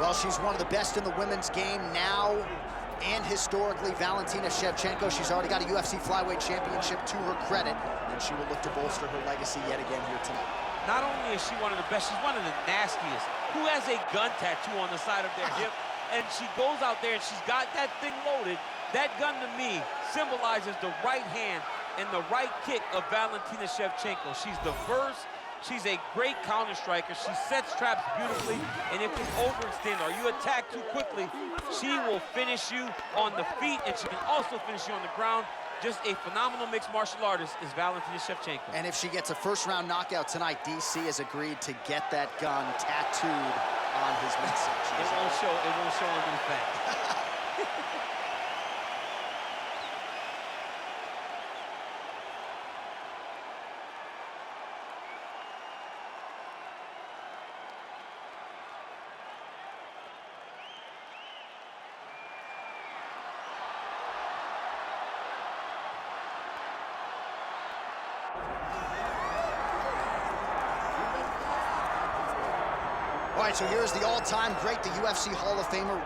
Well, she's one of the best in the women's game now and historically. Valentina Shevchenko, she's already got a UFC flyweight championship to her credit, and she will look to bolster her legacy yet again here tonight. Not only is she one of the best, she's one of the nastiest. Who has a gun tattoo on the side of their hip, and she goes out there and she's got that thing loaded. That gun to me symbolizes the right hand and the right kick of Valentina Shevchenko. She's diverse. She's a great counter striker. She sets traps beautifully, and if you overextend or you attack too quickly, she will finish you on the feet, and she can also finish you on the ground. Just a phenomenal mixed martial artist is Valentina Shevchenko. And if she gets a first-round knockout tonight, DC has agreed to get that gun tattooed on his midsection. It won't show under the fat. All right, so here's the all-time great, the UFC Hall of Famer,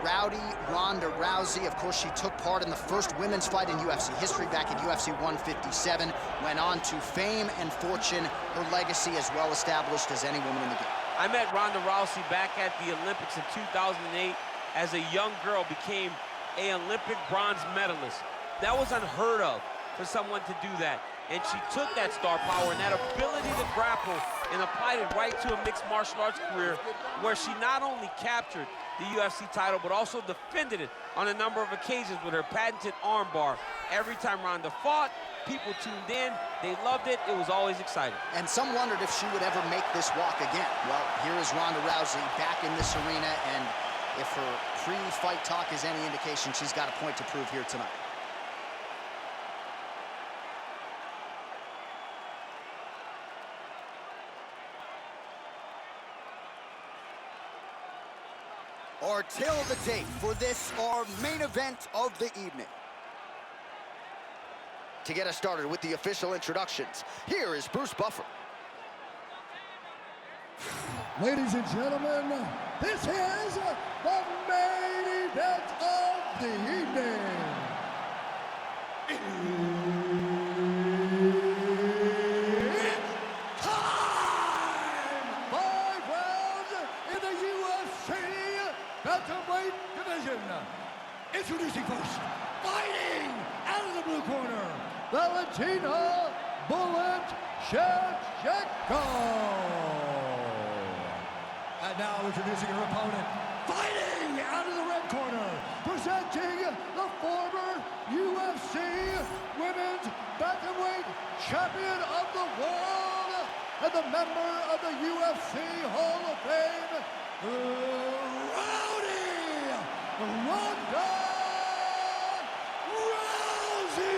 Ronda Rousey. Of course, she took part in the first women's fight in UFC history back in UFC 157, went on to fame and fortune, her legacy as well established as any woman in the game. I met Ronda Rousey back at the Olympics in 2008. As a young girl, became an Olympic bronze medalist. That was unheard of for someone to do that. And she took that star power and that ability to grapple and applied it right to a mixed martial arts career, where she not only captured the UFC title, but also defended it on a number of occasions with her patented armbar. Every time Ronda fought, people tuned in, they loved it, it was always exciting. And some wondered if she would ever make this walk again. Well, here is Ronda Rousey back in this arena, and if her pre-fight talk is any indication, she's got a point to prove here tonight. Our tale of the tape for this, our main event of the evening. To get us started with the official introductions, here is Bruce Buffer. Ladies and gentlemen, this is the main event of the evening. It's time! 5 rounds in the UFC Bantamweight division. Introducing first, fighting out of the blue corner, Valentina "Bullet" Shevchenko. And now introducing her opponent, fighting out of the red corner, presenting the former UFC Women's Bantamweight Champion of the World and the member of the UFC Hall of Fame, Ronda Rousey!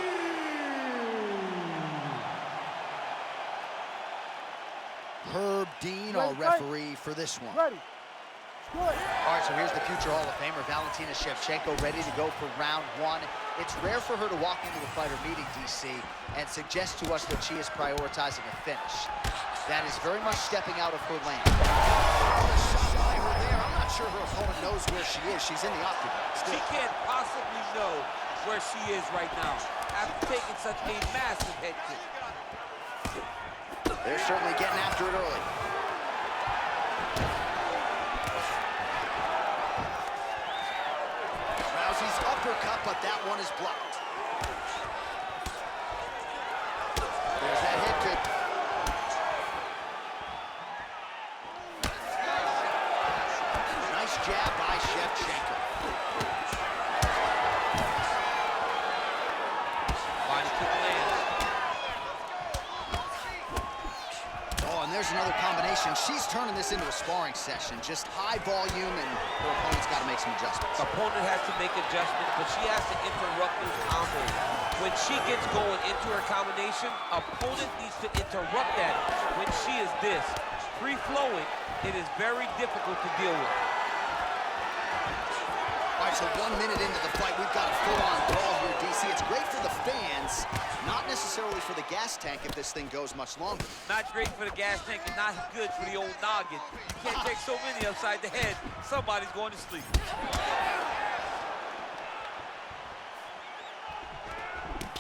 Herb Dean, our referee for this one. All right, so here's the future Hall of Famer, Valentina Shevchenko, ready to go for round one. It's rare for her to walk into a fighter meeting, DC, and suggest to us that she is prioritizing a finish. That is very much stepping out of her lane. I'm not sure her opponent knows where she is. She's in the octagon. She can't possibly know where she is right now after taking such a massive head kick. They're certainly getting after it early. Rousey's uppercut, but that one is blocked. There's that head kick. Nice jab by Shevchenko. Body kick lands. Oh, and there's another combination. She's turning this into a sparring session. Just high volume, and her opponent's got to make some adjustments. Opponent has to make adjustments, but she has to interrupt those combos. When she gets going into her combination, opponent needs to interrupt that. When she is this, free-flowing, it is very difficult to deal with. All right, So 1 minute into the fight, we've got a full-on brawl here, DC. It's great for the fans, not necessarily for the gas tank if this thing goes much longer. Not great for the gas tank and not good for the old noggin. You can't take so many upside the head. Somebody's going to sleep.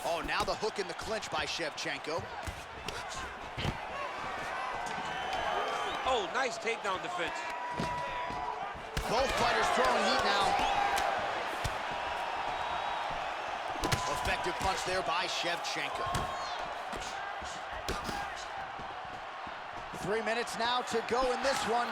Oh, now the hook in the clinch by Shevchenko. Oh, nice takedown defense. Both fighters throwing heat now. Effective punch there by Shevchenko. 3 minutes now to go in this one.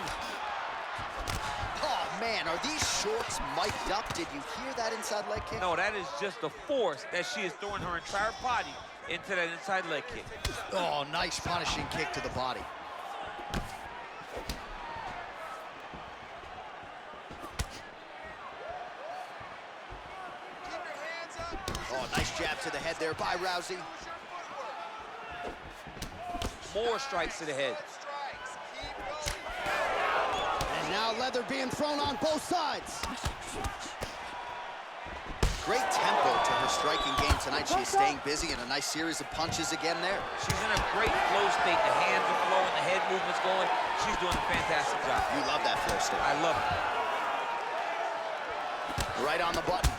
Oh, man, are these shorts mic'd up? Did you hear that inside leg kick? No, that is just the force that she is throwing her entire body into that inside leg kick. Oh, nice punishing kick to the body. Oh, nice jab to the head there by Rousey. More strikes to the head. And now leather being thrown on both sides. Great tempo to her striking game tonight. She is staying busy in a nice series of punches again there. She's in a great flow state. The hands are flowing, the head movement's going. She's doing a fantastic job. You love that flow state. I love it. Right on the button.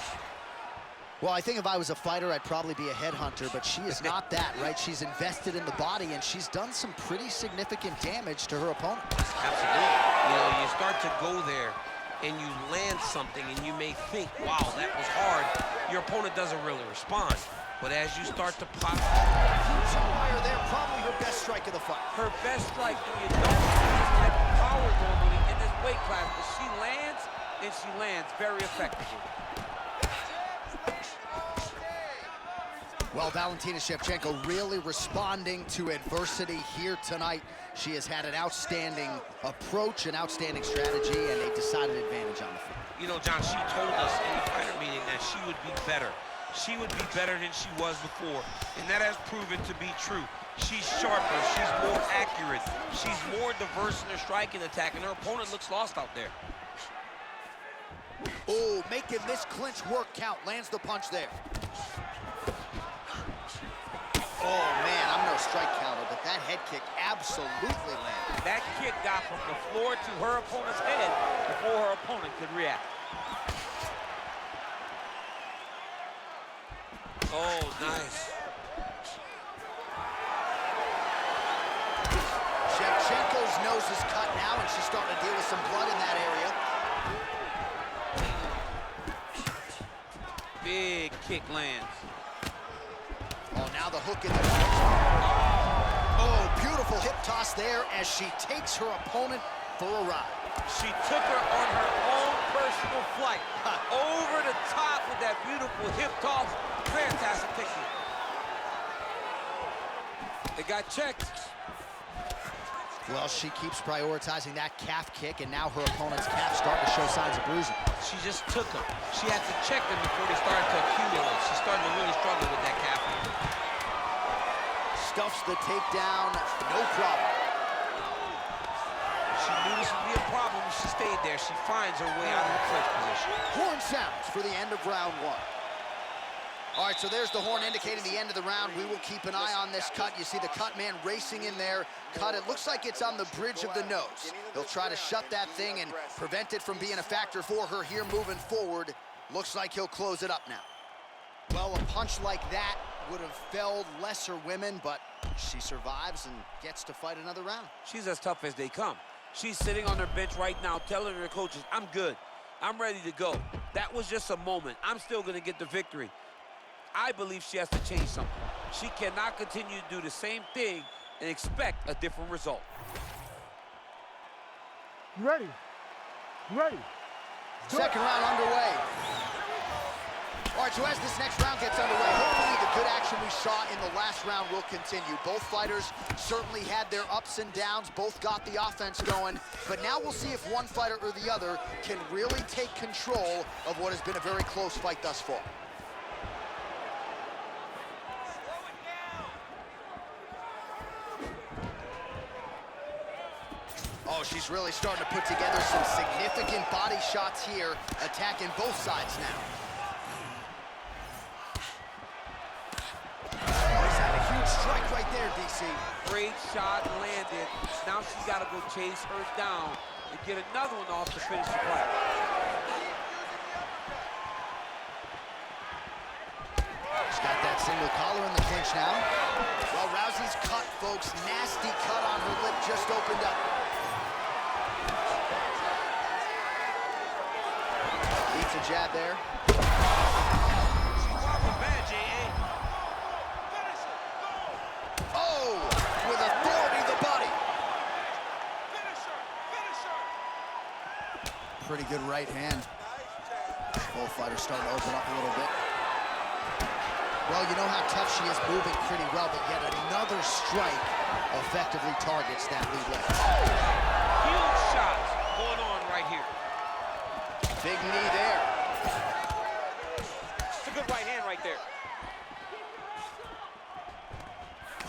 Well, I think if I was a fighter, I'd probably be a headhunter, but she is not that, right? She's invested in the body, and she's done some pretty significant damage to her opponent. Absolutely. You know, you start to go there, and you land something, and you may think, wow, that was hard. Your opponent doesn't really respond. But as you start to pop... Fire there, probably her best strike of the fight. Her best strike, when you don't have this type of power normally in this weight class, but she lands, and she lands very effectively. Well, Valentina Shevchenko really responding to adversity here tonight. She has had an outstanding approach, an outstanding strategy, and a decided advantage on the field. You know, John, she told us in the fighter meeting that she would be better. She would be better than she was before, and that has proven to be true. She's sharper, she's more accurate, she's more diverse in her striking attack, and her opponent looks lost out there. Oh, making this clinch work count. Lands the punch there. Oh, man, I'm no strike counter, but that head kick absolutely landed. That kick got from the floor to her opponent's head before her opponent could react. Oh, nice. Shevchenko's nose is cut now, and she's starting to deal with some blood in that area. Big kick lands. Oh, now the hook in the clinch. Oh, beautiful hip toss there as she takes her opponent for a ride. She took her on her own personal flight. Over the top with that beautiful hip toss. Fantastic technique. It got checked. Well, she keeps prioritizing that calf kick, and now her opponent's calf starting to show signs of bruising. She just took them. She had to check them before they started to accumulate. She started to really struggle with that calf. Stuffs the takedown, no problem. She knew this would be a problem if she stayed there. She finds her way out of the clinch position. Horn sounds for the end of round one. All right, so there's the horn indicating the end of the round. We will keep an eye on this cut. You see the cut man racing in there. Cut, it looks like it's on the bridge of the nose. He'll try to shut that thing and prevent it from being a factor for her here moving forward. Looks like he'll close it up now. Well, a punch like that would have felled lesser women, but she survives and gets to fight another round. She's as tough as they come. She's sitting on her bench right now telling her coaches, I'm good. I'm ready to go. That was just a moment. I'm still going to get the victory. I believe she has to change something. She cannot continue to do the same thing and expect a different result. Ready. Ready. Second round underway. All right, so as this next round gets underway, hopefully the good action we saw in the last round will continue. Both fighters certainly had their ups and downs, both got the offense going, but now we'll see if one fighter or the other can really take control of what has been a very close fight thus far. Oh, she's She's really starting to put together some significant body shots here, attacking both sides now. He's had a huge strike right there, DC. Great shot landed. Now she's got to go chase her down and get another one off to finish the fight. She's got that single collar in the clinch now. Well, Rousey's cut, folks. Nasty cut on her lip just opened up. Beats a jab there. Oh, with authority, the body. Pretty good right hand. Both fighters starting to open up a little bit. Well, you know how tough she is, moving pretty well, but yet another strike effectively targets that lead leg. Huge shots going on right here. Big knee there. It's a good right hand right there.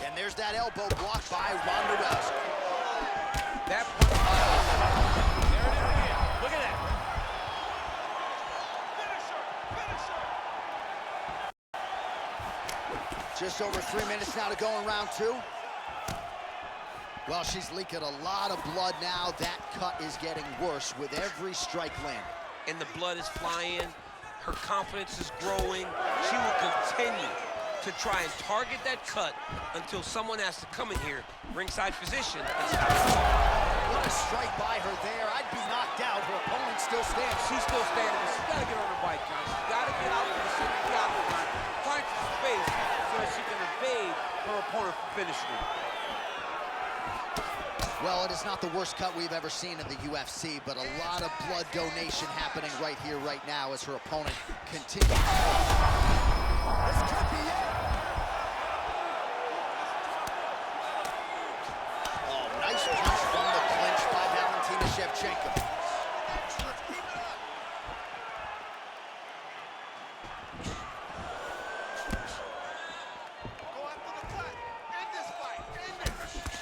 And there's that elbow blocked by Ronda Rousey. That punch. There it is again. Look at that. Just over 3 minutes now to go in round 2. Well, she's leaking a lot of blood now. That cut is getting worse with every strike landed. And the blood is flying. Her confidence is growing. She will continue to try and target that cut until someone has to come in here, ringside position, and stop it. What a strike by her there. I'd be knocked out. Her opponent still stands. She's still standing, but she's got to get on her bike, John. She's got to get out to the center of the octagon, find some space so that she can evade her opponent from finishing her. Well, it is not the worst cut we've ever seen in the UFC, but a lot of blood donation happening right here, right now, as her opponent continues. This could be it. Oh, nice punch from the clinch by Valentina Shevchenko.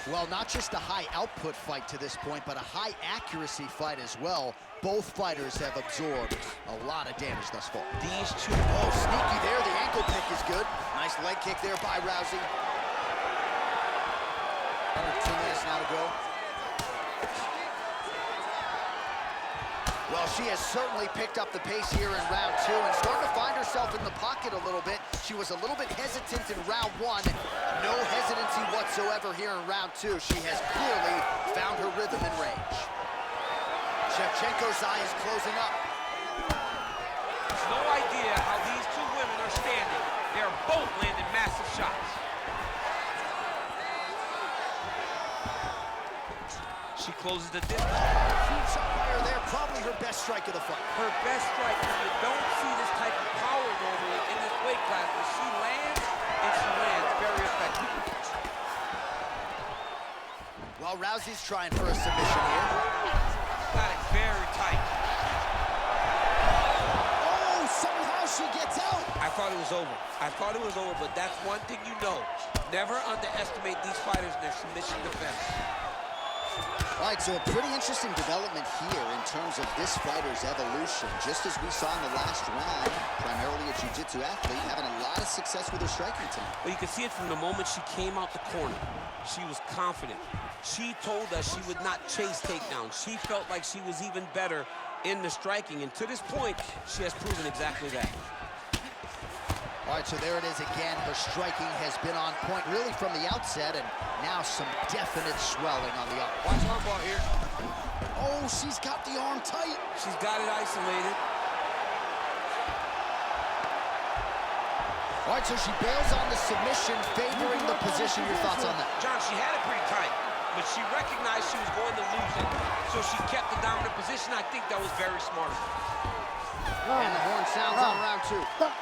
Well, not just a high output fight to this point, but a high accuracy fight as well. Both fighters have absorbed a lot of damage thus far. These two. Oh, sneaky there. The ankle pick is good. Nice leg kick there by Rousey. Under 2 minutes now to go. Well, she has certainly picked up the pace here in round 2 and starting to find herself in the pocket a little bit. She was a little bit hesitant in round 1. No hesitancy whatsoever here in round 2. She has clearly found her rhythm and range. Shevchenko's eye is closing up. No idea how these two women are standing. They're both landing massive shots. She closes the distance. Huge shot by her there, probably her best strike of the fight. Her best strike, you don't see this type of power normally in this weight class, but she lands, and she lands very effective. Well, Rousey's trying for a submission here. Got it very tight. Oh, somehow she gets out. I thought it was over. I thought it was over, but that's one thing you know. Never underestimate these fighters in their submission defense. All right, so a pretty interesting development here in terms of this fighter's evolution. Just as we saw in the last round, primarily a jiu-jitsu athlete, having a lot of success with her striking tonight. Well, you can see it from the moment she came out the corner. She was confident. She told us she would not chase takedowns. She felt like she was even better in the striking, and to this point, she has proven exactly that. All right, so there it is again. Her striking has been on point really from the outset, and now some definite swelling on the arm. Watch armbar here. Oh, she's got the arm tight. She's got it isolated. All right, so she bails on the submission, favoring the position. Your thoughts on that? John, she had it pretty tight, but she recognized she was going to lose it, so she kept the dominant position. I think that was very smart. And the horn sounds on round 2.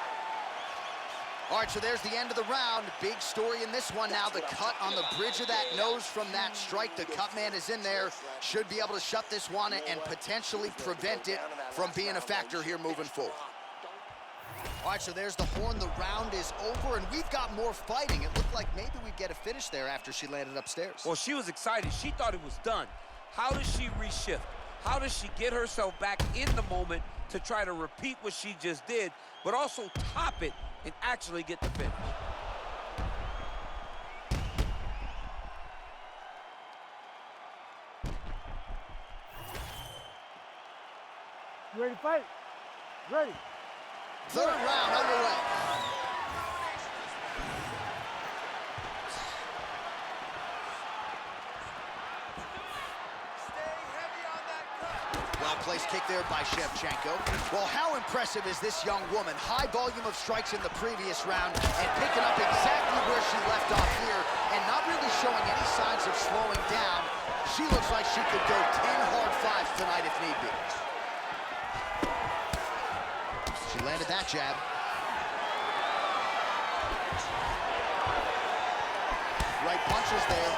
All right, so there's the end of the round. Big story in this one now. The cut on the bridge of that nose from that strike. The cut man is in there. Should be able to shut this one and potentially prevent it from being a factor here moving forward. All right, so there's the horn. The round is over, and we've got more fighting. It looked like maybe we'd get a finish there after she landed upstairs. Well, she was excited. She thought it was done. How does she reshift? How does she get herself back in the moment to try to repeat what she just did, but also top it and actually get the finish? You ready to fight? Ready. Third round underway. Well-placed kick there by Shevchenko. Well, how impressive is this young woman? High volume of strikes in the previous round and picking up exactly where she left off here and not really showing any signs of slowing down. She looks like she could go 10 hard fives tonight if need be. She landed that jab. Right punches there.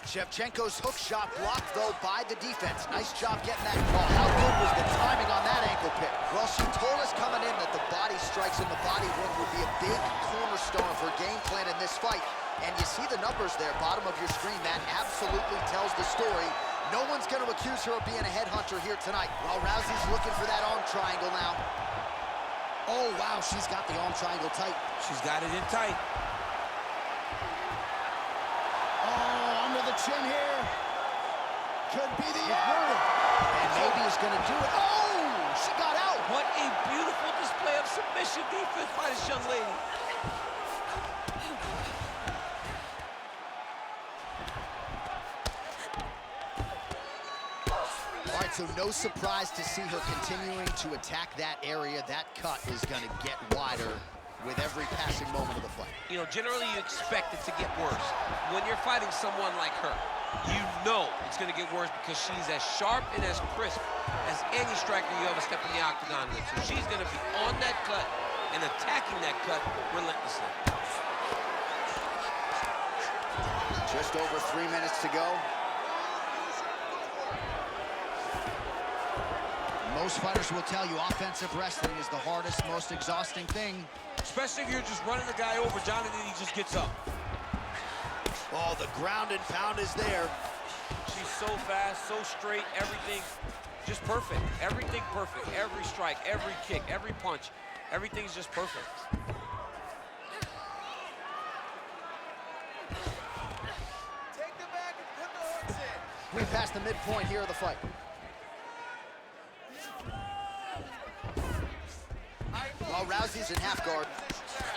Shevchenko's hook shot blocked, though, by the defense. Nice job getting that. Well, how good was the timing on that ankle pick? Well, she told us coming in that the body strikes and the body work would be a big cornerstone of her game plan in this fight. And you see the numbers there, bottom of your screen. That absolutely tells the story. No one's going to accuse her of being a headhunter here tonight. Well, Rousey's looking for that arm triangle now. Oh, wow, she's got the arm triangle tight. She's got it in tight. Oh, under the chin here. Could be the end. And maybe he's going to do it. Oh, she got out. What a beautiful display of submission defense by this young lady. All right, so no surprise to see her continuing to attack that area. That cut is going to get wider with every passing moment of the fight. You know, generally you expect it to get worse. When you're fighting someone like her, you know it's going to get worse because she's as sharp and as crisp as any striker you ever step in the octagon with. So she's going to be on that cut and attacking that cut relentlessly. Just over 3 minutes to go. Most fighters will tell you offensive wrestling is the hardest, most exhausting thing. Especially if you're just running the guy over, John, and then he just gets up. Oh, the ground and pound is there. She's so fast, so straight, everything just perfect. Everything perfect. Every strike, every kick, every punch, everything's just perfect. Take the back and put the hooks in. We're past the midpoint here of the fight. Well, Rousey's in half guard.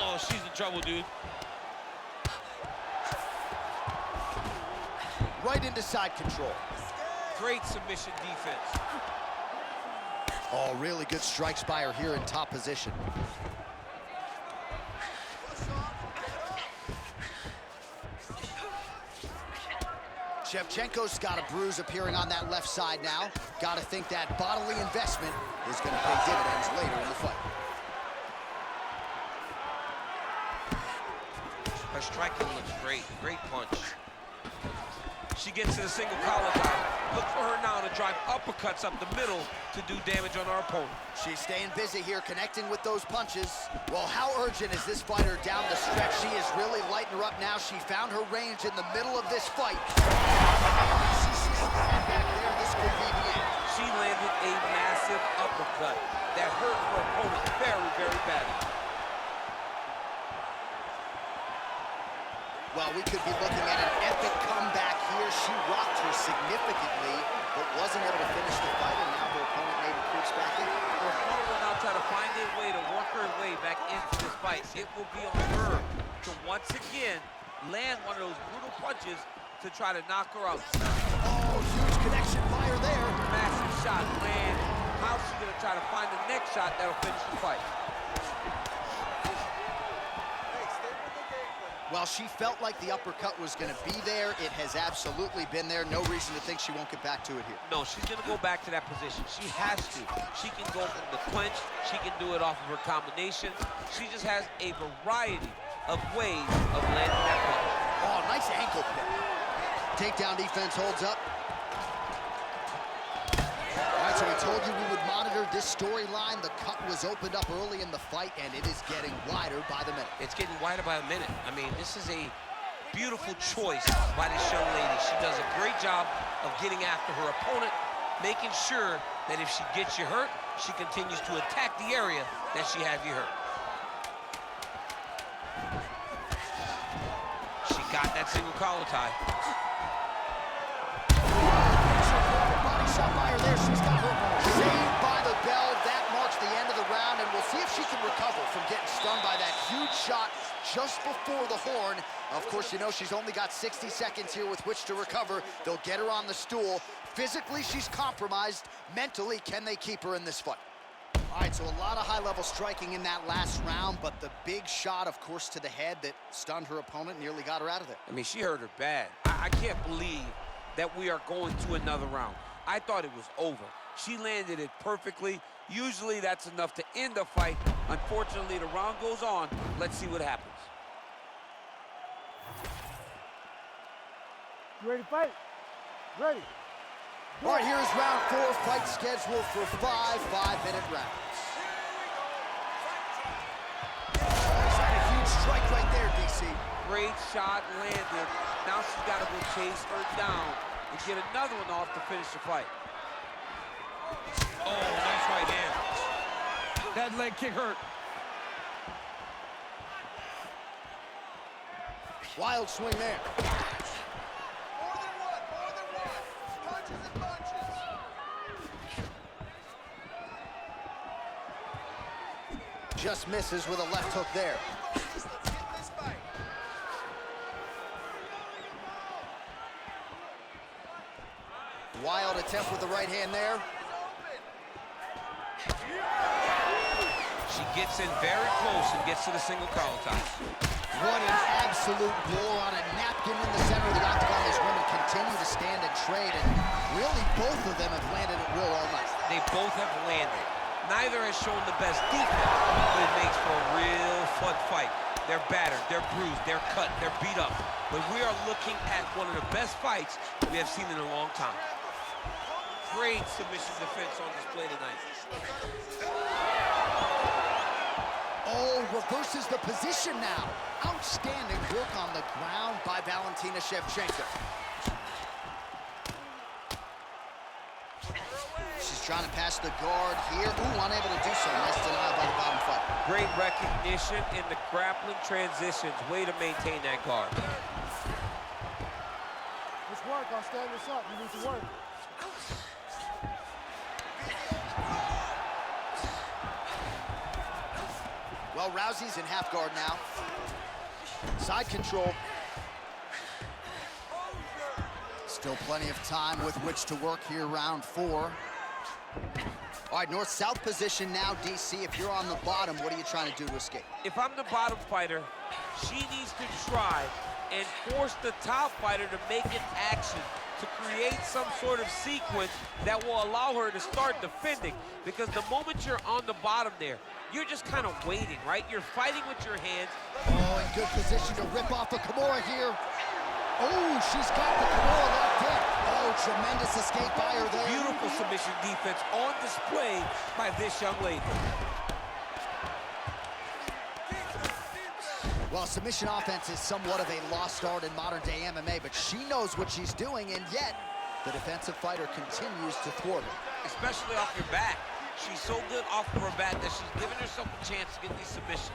Oh, she's in trouble, dude. Right into side control. Great submission defense. Oh, really good strikes by her here in top position. Shevchenko's got a bruise appearing on that left side now. Got to think that bodily investment is going to pay dividends later in the fight. Her striking looks great. Great punch. She gets to the single collar tie. Look for her now to drive uppercuts up the middle to do damage on our opponent. She's staying busy here, connecting with those punches. Well, how urgent is this fighter down the stretch? She is really lighting her up now. She found her range in the middle of this fight. She sees the hand back there. This could be the end. She landed a massive uppercut that hurt her opponent very, very badly. Well, we could be looking at an epic comeback here. She rocked her significantly, but wasn't able to finish the fight, and now her opponent maybe creeps back in. Her opponent will now try to find a way to work her way back into this fight. It will be on her to once again land one of those brutal punches to try to knock her out. Oh, huge connection by her there. Massive shot, land. How's she gonna try to find the next shot that'll finish the fight? Well, she felt like the uppercut was going to be there. It has absolutely been there. No reason to think she won't get back to it here. No, she's going to go back to that position. She has to. She can go from the clinch. She can do it off of her combination. She just has a variety of ways of landing that punch. Oh, nice ankle pick. Takedown defense holds up. All right, so we told you we would monitor this storyline. The cut was opened up early in the fight, and it is getting wider by the minute. It's getting wider by a minute. I mean, this is a beautiful choice by this young lady. She does a great job of getting after her opponent, making sure that if she gets you hurt, she continues to attack the area that she has you hurt. She got that single collar tie. Body shot by her there. She's got her saved by the bell. That marks the end of the round, and we'll see if she can recover from getting stunned by that huge shot just before the horn. Of course, you know she's only got 60 seconds here with which to recover. They'll get her on the stool. Physically, she's compromised. Mentally, can they keep her in this fight? All right, so a lot of high-level striking in that last round, but the big shot, of course, to the head that stunned her opponent, nearly got her out of there. I mean, she hurt her bad. I can't believe that we are going to another round. I thought it was over. She landed it perfectly. Usually that's enough to end the fight. Unfortunately, the round goes on. Let's see what happens. You ready to fight? Ready. All right, here is round 4, fight scheduled for 5 5-minute rounds. He's had a huge strike right there, DC. Great shot landed. Now she's got to go chase her down and get another one off to finish the fight. Oh, nice right hand. That leg kick hurt. Wild swing there. More than one. Punches and bunches. Just misses with a left hook there. Let's get in this fight. Wild attempt with the right hand there. She gets in very close and gets to the single collar tie. What an absolute blow on a napkin in the center of the octagon. These women continue to stand and trade, and really both of them have landed at will all night. They both have landed. Neither has shown the best defense, but it makes for a real fun fight. They're battered, they're bruised, they're cut, they're beat up. But we are looking at one of the best fights we have seen in a long time. Great submission defense on display tonight. Oh, reverses the position now. Outstanding work on the ground by Valentina Shevchenko. She's trying to pass the guard here. Ooh, unable to do so. Nice denial by the bottom fighter. Great recognition in the grappling transitions. Way to maintain that guard. Let's work. I'll stand this up. You need to work. Well, Rousey's in half guard now. Side control. Still plenty of time with which to work here, round 4. All right, north-south position now, DC. If you're on the bottom, what are you trying to do to escape? If I'm the bottom fighter, she needs to try and force the top fighter to make an action to create some sort of sequence that will allow her to start defending. Because the moment you're on the bottom there, you're just kind of waiting, right? You're fighting with your hands. Oh, in good position to rip off a Kimura here. Oh, she's got the Kimura locked in. Oh, tremendous escape by her there. Beautiful submission defense on display by this young lady. Well, submission offense is somewhat of a lost art in modern-day MMA, but she knows what she's doing, and yet the defensive fighter continues to thwart her. Especially off your back. She's so good off of her back that she's giving herself a chance to get these submissions.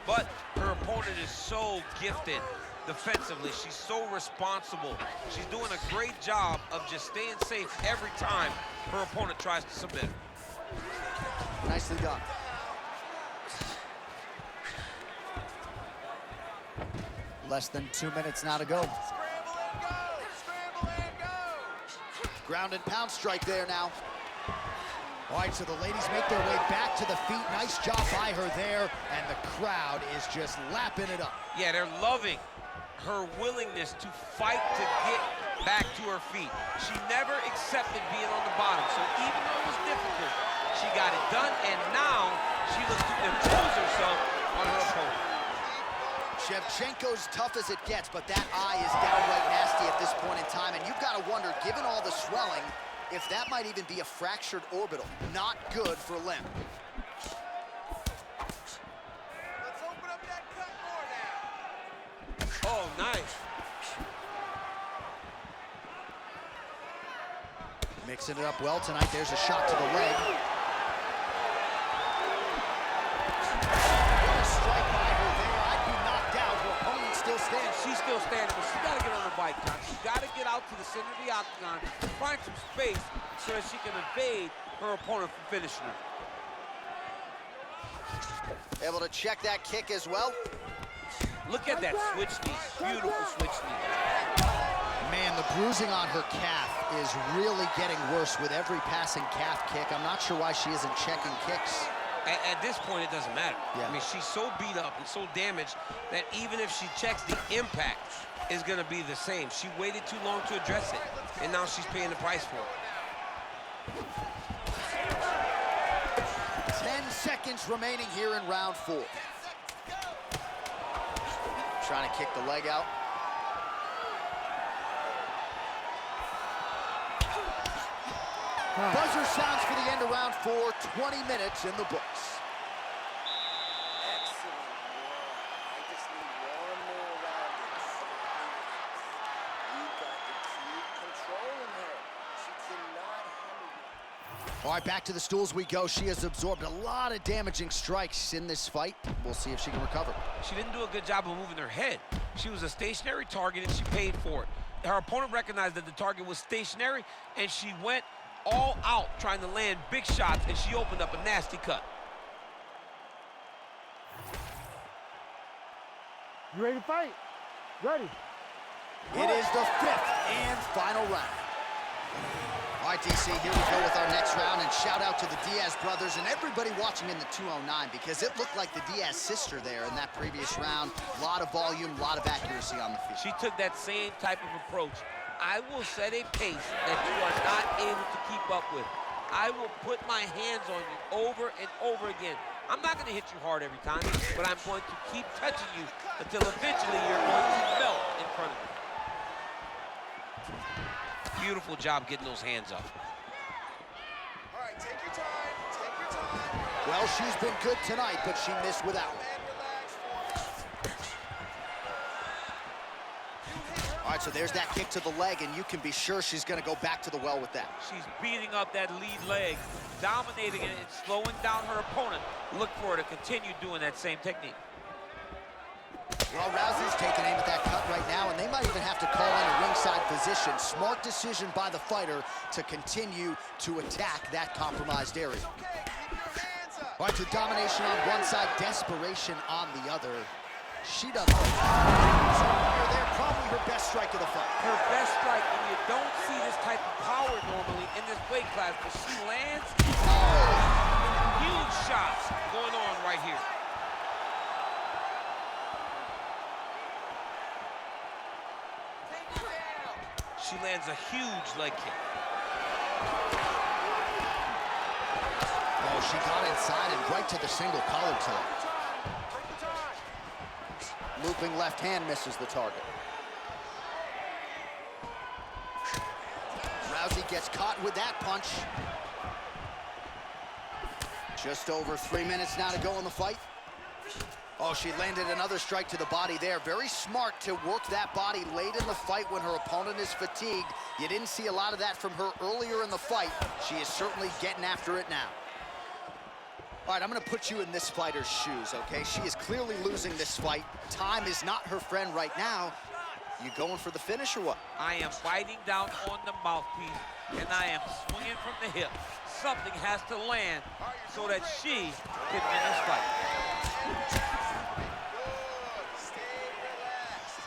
But her opponent is so gifted defensively. She's so responsible. She's doing a great job of just staying safe every time her opponent tries to submit her. Nicely done. Less than 2 minutes now to go. Scramble and go. Scramble and go. Ground and pound strike there now. All right, so the ladies make their way back to the feet. Nice job by her there, and the crowd is just lapping it up. Yeah, they're loving her willingness to fight to get back to her feet. She never accepted being on the bottom, so even though it was difficult, she got it done, and now she looks to impose herself on her opponent. Shevchenko's tough as it gets, but that eye is downright nasty at this point in time, and you've got to wonder, given all the swelling, if that might even be a fractured orbital. Not good for Lim. Let's open up that cut more now. Oh, nice. Mixing it up well tonight. There's a shot to the leg. What a strike by her there. I'd be knocked out. Her opponent still standing. She's still standing, but she's got to get on her bike, John. She's got to get out to the center of the octagon, find some space so that she can evade her opponent from finishing her. Able to check that kick as well. Look at that switch knee. Beautiful switch knee. Man, the bruising on her calf is really getting worse with every passing calf kick. I'm not sure why she isn't checking kicks. At this point, it doesn't matter. Yeah. I mean, she's so beat up and so damaged that even if she checks, the impact is going to be the same. She waited too long to address it, and now she's paying the price for it. 10 seconds remaining here in round 4. Trying to kick the leg out. Buzzer sounds for the end of round 4, 20 minutes in the books. Excellent work. I just need one more round of you got to keep controlling her. She cannot handle you. All right, back to the stools we go. She has absorbed a lot of damaging strikes in this fight. We'll see if she can recover. She didn't do a good job of moving her head. She was a stationary target, and she paid for it. Her opponent recognized that the target was stationary, and she went all out trying to land big shots, and she opened up a nasty cut. You ready to fight? Ready. It is the 5th and final round. All right, DC, here we go with our next round, and shout out to the Diaz brothers and everybody watching in the 209, because it looked like the Diaz sister there in that previous round. A lot of volume, a lot of accuracy on the field. She took that same type of approach. I will set a pace that you are not able to keep up with. I will put my hands on you over and over again. I'm not going to hit you hard every time, but I'm going to keep touching you until eventually you're going to melt in front of me. Beautiful job getting those hands up. All right, take your time. Take your time. Well, she's been good tonight, but she missed without it. And relax for it. All right, so there's that kick to the leg, and you can be sure she's going to go back to the well with that. She's beating up that lead leg, dominating it and slowing down her opponent. Look for her to continue doing that same technique. Well, Rousey's taking aim at that cut right now, and they might even have to call in a ringside physician. Smart decision by the fighter to continue to attack that compromised area. Okay, keep your hands up. All right, to domination on one side, desperation on the other. She doesn't. They're probably her best strike of the fight. Her best strike, and you don't see this type of power normally in this weight class, but she lands huge shots going on right here. She lands a huge leg kick. Oh, she got inside and right to the single collar toe. Looping left hand misses the target. Rousey gets caught with that punch. Just over 3 minutes now to go in the fight. Oh, she landed another strike to the body there. Very smart to work that body late in the fight when her opponent is fatigued. You didn't see a lot of that from her earlier in the fight. She is certainly getting after it now. All right, I'm going to put you in this fighter's shoes, okay? She is clearly losing this fight. Time is not her friend right now. You going for the finish or what? I am biting down on the mouthpiece, and I am swinging from the hip. Something has to land so that she can win this fight. Good. Stay relaxed.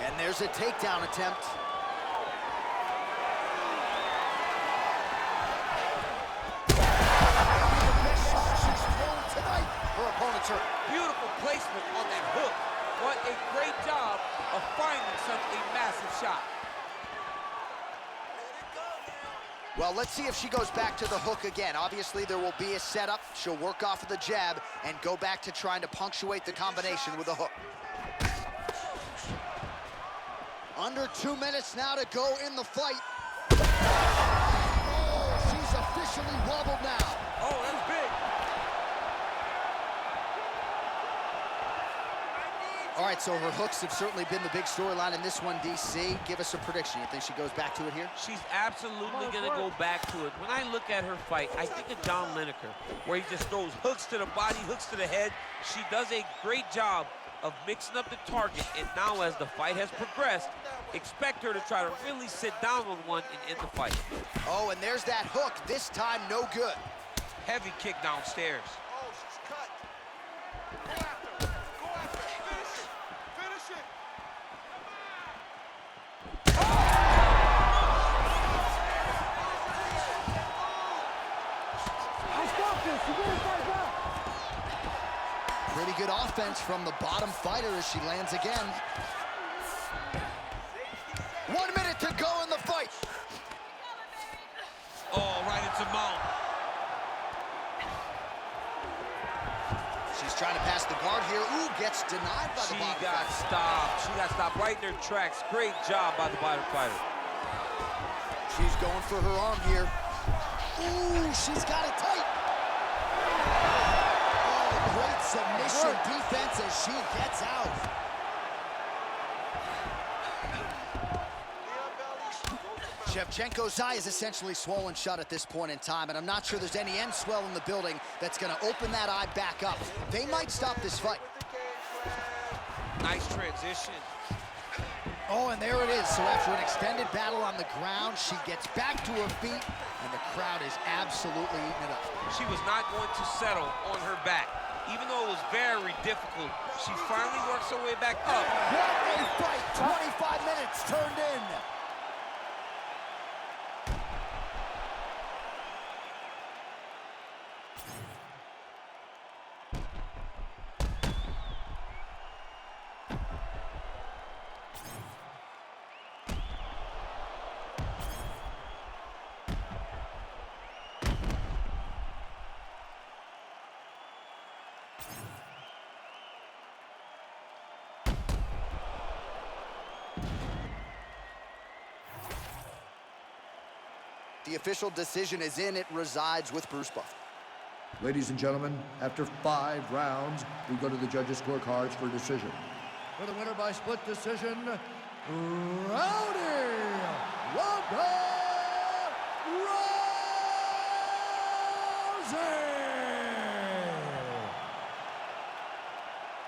And there's a takedown attempt. Her opponent's hurt. Beautiful placement on that hook. What a great job of finding such a massive shot. Well, let's see if she goes back to the hook again. Obviously, there will be a setup. She'll work off of the jab and go back to trying to punctuate the combination with a hook. Under 2 minutes now to go in the fight. Oh, she's officially wobbled now. Oh, that's big. I need All right, so her hooks have certainly been the big storyline in this one, DC. Give us a prediction. You think she goes back to it here? She's absolutely going to go back to it. When I look at her fight, I think of John Lineker, where he just throws hooks to the body, hooks to the head. She does a great job of mixing up the target, and now as the fight has progressed, expect her to try to really sit down on one and end the fight. Oh, and there's that hook. This time, no good. Heavy kick downstairs. Oh, she's cut. Pretty good offense from the bottom fighter as she lands again. 1 minute to go in the fight. Oh, right into mount. She's trying to pass the guard here. Ooh, gets denied by the bottom fighter. She got stopped right in her tracks. Great job by the bottom fighter. She's going for her arm here. Ooh, she's got it tight. Oh, great submission defense as she gets out. Shevchenko's eye is essentially swollen shut at this point in time, and I'm not sure there's any end swell in the building that's going to open that eye back up. They might stop this fight. Nice transition. Oh, and there it is. So after an extended battle on the ground, she gets back to her feet, and the crowd is absolutely eating it up. She was not going to settle on her back. Even though it was very difficult, she finally works her way back up. What a fight! 25 minutes turned in. The official decision is in. It resides with Bruce Buffer. Ladies and gentlemen, after 5 rounds, we go to the judges' scorecards for decision. For the winner by split decision, Ronda Rousey!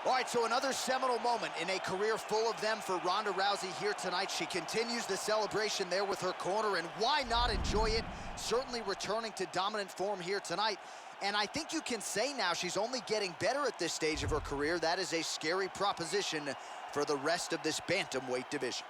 All right, so another seminal moment in a career full of them for Ronda Rousey here tonight. She continues the celebration there with her corner, and why not enjoy it? Certainly returning to dominant form here tonight. And I think you can say now she's only getting better at this stage of her career. That is a scary proposition for the rest of this bantamweight division.